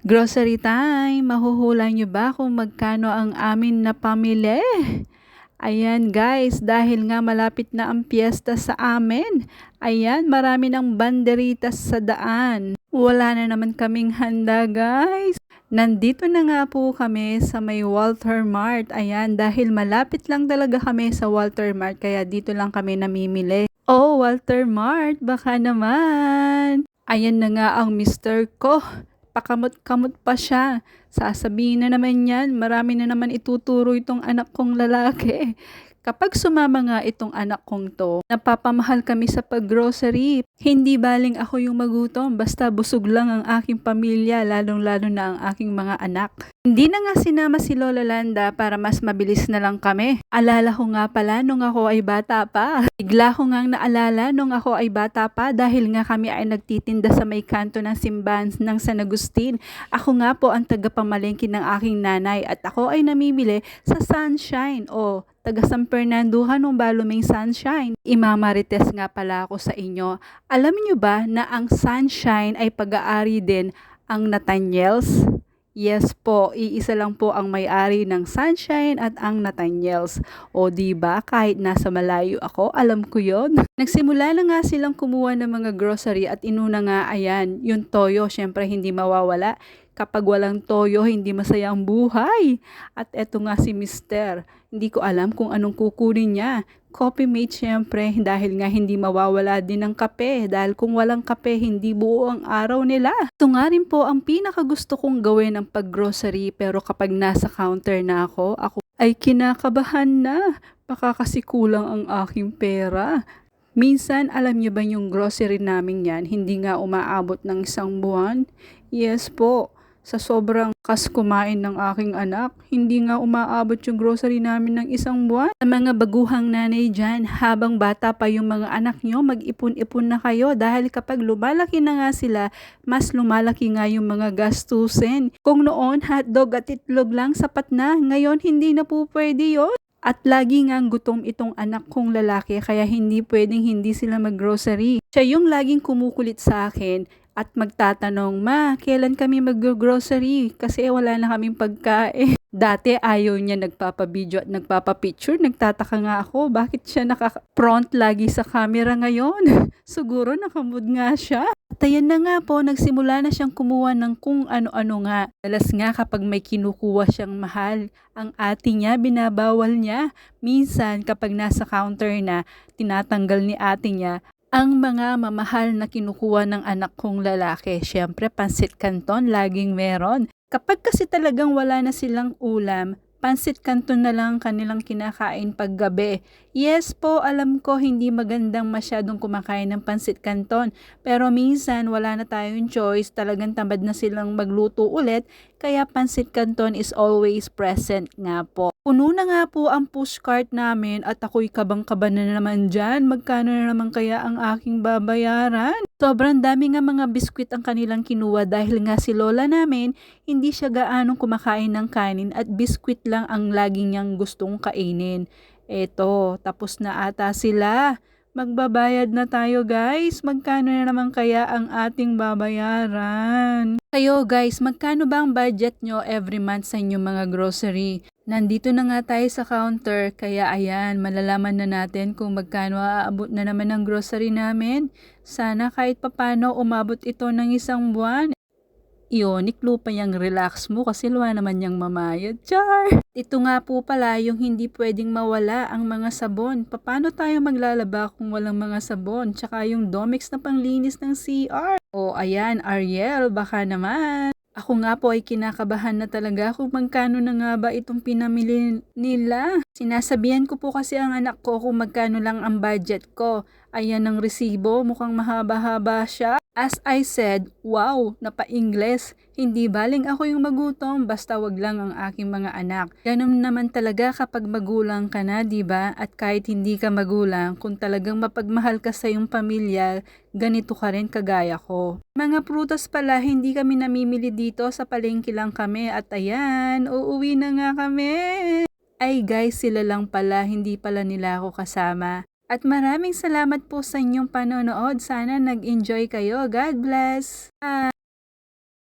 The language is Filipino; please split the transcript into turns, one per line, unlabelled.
Grocery time! Mahuhula niyo ba kung magkano ang amin na pamili? Ayan guys, dahil nga malapit na ang piyesta sa amin. Ayan, marami ng banderitas sa daan. Wala na naman kaming handa guys. Nandito na nga po kami sa may Walter Mart. Ayan, dahil malapit lang talaga kami sa Walter Mart, kaya dito lang kami namimili. Oh, Walter Mart, baka naman. Ayan na nga ang mister ko. Pakamot-kamot pa siya. Sasabihin na naman yan, marami na naman ituturo itong anak kong lalaki. Kapag sumama nga itong anak kong to, napapamahal kami sa paggrocery. Hindi baling ako yung magutom, basta busog lang ang aking pamilya, lalong-lalo na ang aking mga anak. Hindi na nga sinama si Lola Landa para mas mabilis na lang kami. Alala ko nga pala nung ako ay bata pa. Bigla ko ngang naalala nung ako ay bata pa dahil nga kami ay nagtitinda sa may kanto ng simbahan ng San Agustin. Ako nga po ang tagapamalengke ng aking nanay at ako ay namimili sa Sunshine o taga San Fernando nung Baluming Sunshine. Imamarites nga pala ako sa inyo. Alam niyo ba na ang Sunshine ay pag-aari din ang Nathaniels? Yes po, iisa lang po ang may-ari ng Sunshine at ang Nathaniels. O di ba kahit nasa malayo ako, alam ko 'yon. Nagsimula na nga silang kumuha ng mga grocery at inuna nga ayan, yung toyo, syempre hindi mawawala. Kapag walang toyo, hindi masaya ang buhay. At eto nga si Mister, hindi ko alam kung anong kukunin niya. Coffee mate syempre dahil nga hindi mawawala din ng kape dahil kung walang kape hindi buo ang araw nila. Ito nga rin po ang pinakagusto kong gawin ng paggrocery pero kapag nasa counter na ako ay kinakabahan na. Baka kasi kulang ang aking pera. Minsan alam niyo ba yung grocery namin yan hindi nga umaabot ng 1 buwan? Yes po. Sa sobrang kas kumain ng aking anak, hindi nga umaabot yung grocery namin ng 1 buwan. Sa mga baguhang nanay dyan, habang bata pa yung mga anak nyo, mag-ipon-ipon na kayo dahil kapag lumalaki na nga sila, mas lumalaki nga yung mga gastusin. Kung noon, hotdog at itlog lang sapat na, ngayon hindi na po pwede yun. At lagi nga gutom itong anak kong lalaki kaya hindi pwedeng hindi sila mag-grocery. Siya yung laging kumukulit sa akin at magtatanong, "Ma, kailan kami mag-grocery? Kasi wala na kaming pagkain." Dati ayaw niya nagpapa-video at nagpapa-picture. Nagtataka nga ako, bakit siya naka-front lagi sa camera ngayon? Siguro nakamood nga siya. At ayan na nga po, nagsimula na siyang kumuha ng kung ano-ano nga. Dalas nga kapag may kinukuha siyang mahal, ang ate niya binabawal niya. Minsan kapag nasa counter na, tinatanggal ni ate niya ang mga mamahal na kinukuha ng anak kong lalaki. Siyempre, pansit canton, laging meron. Kapag kasi talagang wala na silang ulam, pansit canton na lang kanilang kinakain paggabi. Yes po, alam ko hindi magandang masyadong kumakain ng pansit canton. Pero minsan wala na tayong choice, talagang tamad na silang magluto ulit. Kaya pansit canton is always present nga po. Puno na nga po ang pushcart namin at ako'y kabang-kaba na naman dyan. Magkano na naman kaya ang aking babayaran? Sobrang dami nga mga biskwit ang kanilang kinuha dahil nga si lola namin hindi siya gaanong kumakain ng kanin at biskwit lang ang laging niyang gustong kainin. Eto, tapos na ata sila. Magbabayad na tayo guys. Magkano na naman kaya ang ating babayaran? Kayo guys, magkano ba ang budget nyo every month sa inyong mga grocery? Nandito na nga tayo sa counter, kaya ayan, malalaman na natin kung magkano aabot na naman ang grocery namin. Sana kahit papano umabot ito ng 1 buwan. Iyon, iklo pa yung relax mo kasi luwa naman yung mamayad. Char! Ito nga po pala yung hindi pwedeng mawala ang mga sabon. Paano tayo maglalaba kung walang mga sabon? Tsaka yung Domex na panglinis ng CR. O ayan, Ariel, baka naman. Ako nga po ay kinakabahan na talaga kung magkano na nga ba itong pinamili nila. Sinasabihan ko po kasi ang anak ko kung magkano lang ang budget ko. Ayan ang resibo, mukhang mahaba-haba siya. As I said, wow, napa-Ingles. Hindi baling ako yung magutom, basta wag lang ang aking mga anak. Ganun naman talaga kapag magulang ka na, di ba? At kahit hindi ka magulang, kung talagang mapagmahal ka sa iyong pamilya, ganito ka rin kagaya ko. Mga prutas pala, hindi kami namimili dito, sa palengke lang kami. At ayan, uuwi na nga kami. Ay guys, sila lang pala, hindi pala nila ako kasama. At maraming salamat po sa inyong panonood. Sana nag-enjoy kayo. God bless! Bye!